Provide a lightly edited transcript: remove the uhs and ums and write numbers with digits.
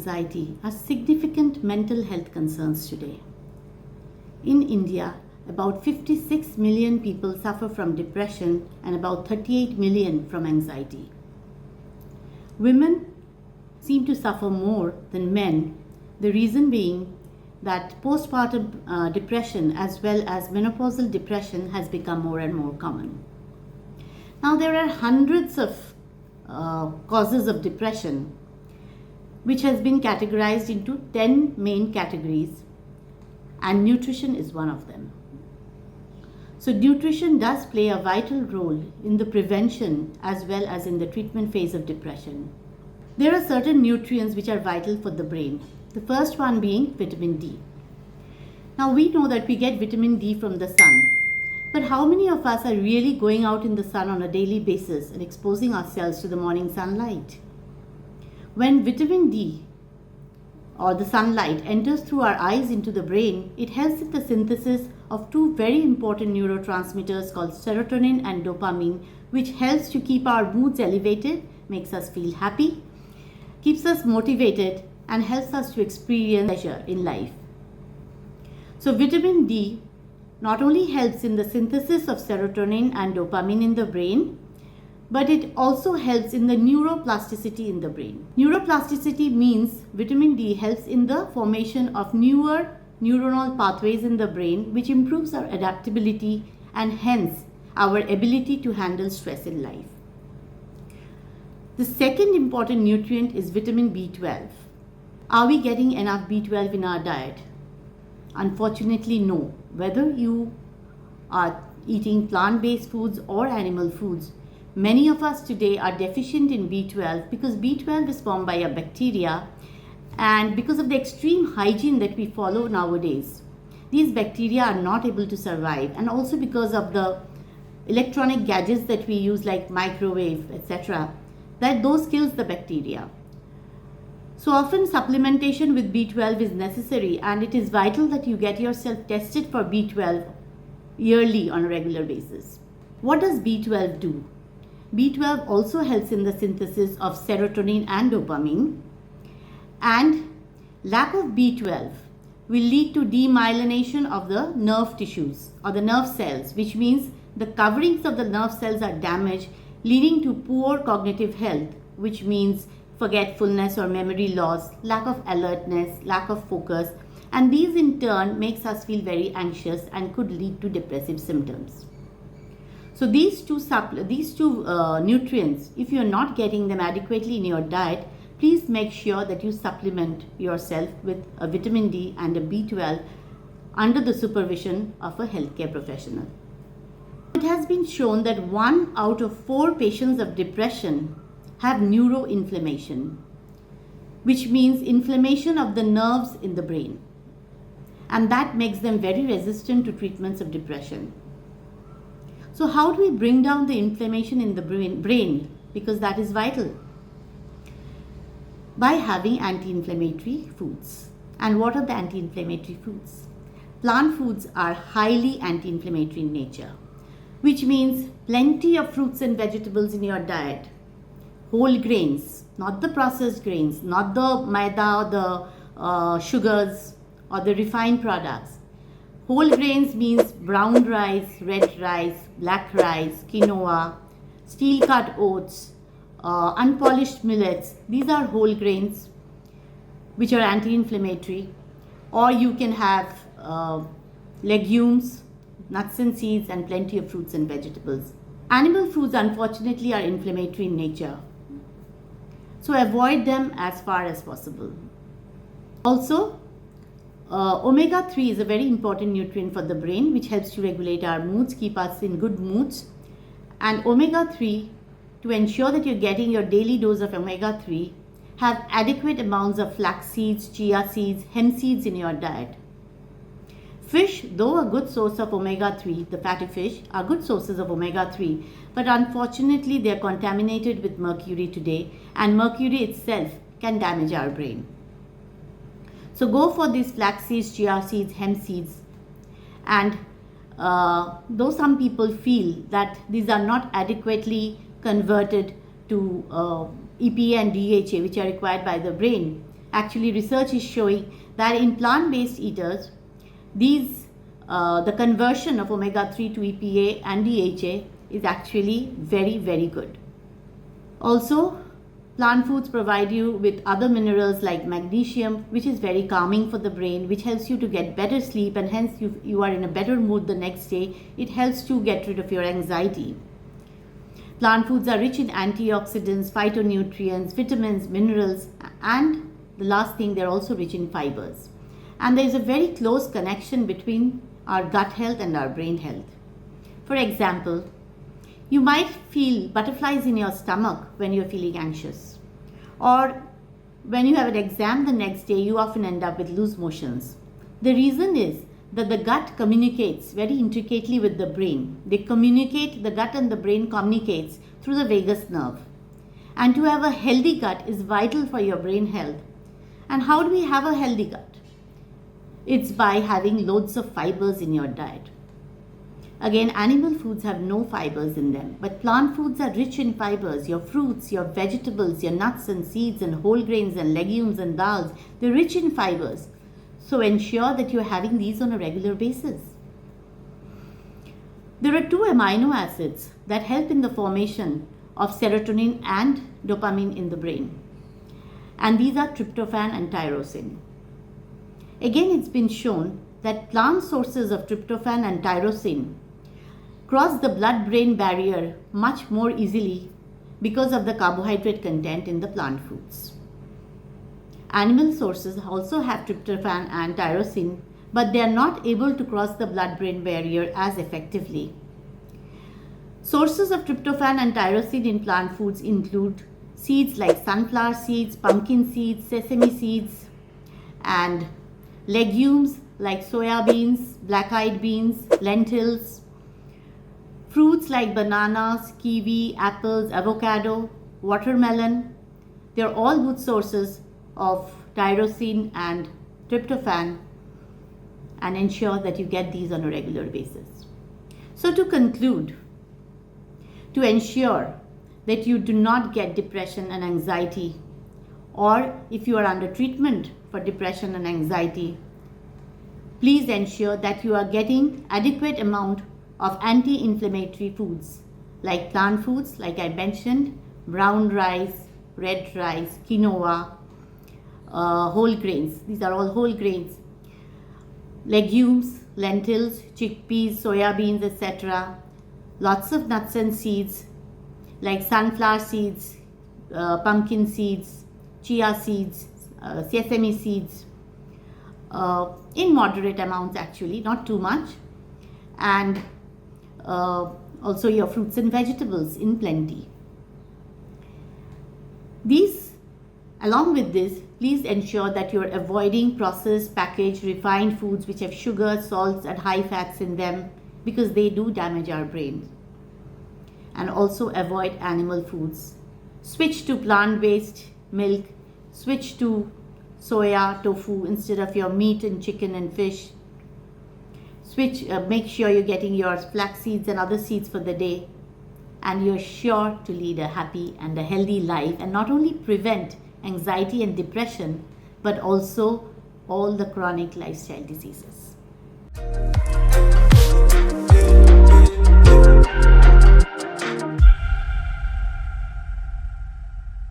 anxiety are significant mental health concerns today. In India, about 56 million people suffer from depression and about 38 million from anxiety. Women seem to suffer more than men, the reason being that postpartum depression as well as menopausal depression has become more and more common. Now there are hundreds of causes of depression, which has been categorized into 10 main categories, and nutrition is one of them. So nutrition does play a vital role in the prevention as well as in the treatment phase of depression. There are certain nutrients which are vital for the brain. The first one being vitamin D. Now we know that we get vitamin D from the sun, but how many of us are really going out in the sun on a daily basis and exposing ourselves to the morning sunlight? When vitamin D or the sunlight enters through our eyes into the brain, it helps with the synthesis of two very important neurotransmitters called serotonin and dopamine, which helps to keep our moods elevated, makes us feel happy, keeps us motivated, and helps us to experience pleasure in life. So vitamin D not only helps in the synthesis of serotonin and dopamine in the brain, but it also helps in the neuroplasticity in the brain. Neuroplasticity means vitamin D helps in the formation of newer neuronal pathways in the brain, which improves our adaptability and hence our ability to handle stress in life. The second important nutrient is vitamin B12. Are we getting enough B12 in our diet? Unfortunately, no. Whether you are eating plant-based foods or animal foods, many of us today are deficient in B12 because B12 is formed by a bacteria, and because of the extreme hygiene that we follow nowadays, these bacteria are not able to survive, and also because of the electronic gadgets that we use like microwave, etc., that those kills the bacteria. So often supplementation with B12 is necessary, and it is vital that you get yourself tested for B12 yearly on a regular basis. What does B12 do? B12 also helps in the synthesis of serotonin and dopamine, and lack of B12 will lead to demyelination of the nerve tissues or the nerve cells, which means the coverings of the nerve cells are damaged, leading to poor cognitive health, which means forgetfulness or memory loss, lack of alertness, lack of focus, and these in turn makes us feel very anxious and could lead to depressive symptoms. So these two nutrients, if you are not getting them adequately in your diet, please make sure that you supplement yourself with a vitamin D and a B12 under the supervision of a healthcare professional. It has been shown that 1 out of 4 patients of depression have neuroinflammation, which means inflammation of the nerves in the brain, and that makes them very resistant to treatments of depression. So how do we bring down the inflammation in the brain? Because that is vital. By having anti-inflammatory foods. And what are the anti-inflammatory foods? Plant foods are highly anti-inflammatory in nature, which means plenty of fruits and vegetables in your diet. Whole grains, not the processed grains, not the maida, the sugars or the refined products. Whole grains means brown rice, red rice, black rice, quinoa, steel cut oats, unpolished millets. These are whole grains which are anti-inflammatory. Or you can have legumes, nuts and seeds, and plenty of fruits and vegetables. Animal foods unfortunately are inflammatory in nature, so avoid them as far as possible. Also, omega-3 is a very important nutrient for the brain, which helps to regulate our moods, keep us in good moods. And omega-3, to ensure that you're getting your daily dose of omega-3, have adequate amounts of flax seeds, chia seeds, hemp seeds in your diet. Fish, though a good source of omega-3, the fatty fish are good sources of omega-3, but unfortunately they are contaminated with mercury today, and mercury itself can damage our brain. So go for these flax seeds, chia seeds, hemp seeds, and though some people feel that these are not adequately converted to EPA and DHA, which are required by the brain, actually research is showing that in plant-based eaters, the conversion of omega-3 to EPA and DHA is actually very, very good. Also, plant foods provide you with other minerals like magnesium, which is very calming for the brain, which helps you to get better sleep, and hence you are in a better mood the next day. It helps to get rid of your anxiety. Plant foods are rich in antioxidants, phytonutrients, vitamins, minerals, and the last thing, they're also rich in fibers. And there is a very close connection between our gut health and our brain health. For example, you might feel butterflies in your stomach when you're feeling anxious. Or when you have an exam the next day, you often end up with loose motions. The reason is that the gut communicates very intricately with the brain. The gut and the brain communicates through the vagus nerve. And to have a healthy gut is vital for your brain health. And how do we have a healthy gut? It's by having loads of fibers in your diet. Again, animal foods have no fibers in them, but plant foods are rich in fibers. Your fruits, your vegetables, your nuts and seeds and whole grains and legumes and dals, they're rich in fibers. So ensure that you're having these on a regular basis. There are 2 amino acids that help in the formation of serotonin and dopamine in the brain. And these are tryptophan and tyrosine. Again, it's been shown that plant sources of tryptophan and tyrosine cross the blood-brain barrier much more easily because of the carbohydrate content in the plant foods. Animal sources also have tryptophan and tyrosine, but they are not able to cross the blood-brain barrier as effectively. Sources of tryptophan and tyrosine in plant foods include seeds like sunflower seeds, pumpkin seeds, sesame seeds, and legumes like soya beans, black-eyed beans, lentils, fruits like bananas, kiwi, apples, avocado, watermelon. They're all good sources of tyrosine and tryptophan, and ensure that you get these on a regular basis. So to conclude, to ensure that you do not get depression and anxiety, or if you are under treatment for depression and anxiety, please ensure that you are getting adequate amount of anti-inflammatory foods like plant foods, like I mentioned, brown rice, red rice, quinoa, whole grains. These are all whole grains. Legumes, lentils, chickpeas, soya beans, etc. Lots of nuts and seeds like sunflower seeds, pumpkin seeds, chia seeds, sesame seeds, in moderate amounts actually, not too much. And also your fruits and vegetables in plenty. Along with this, please ensure that you're avoiding processed, packaged, refined foods which have sugar, salts and high fats in them, because they do damage our brain. And also avoid animal foods. Switch to plant-based milk, switch to soya, tofu instead of your meat and chicken and fish. Make sure you're getting your flax seeds and other seeds for the day, and you're sure to lead a happy and a healthy life, and not only prevent anxiety and depression, but also all the chronic lifestyle diseases.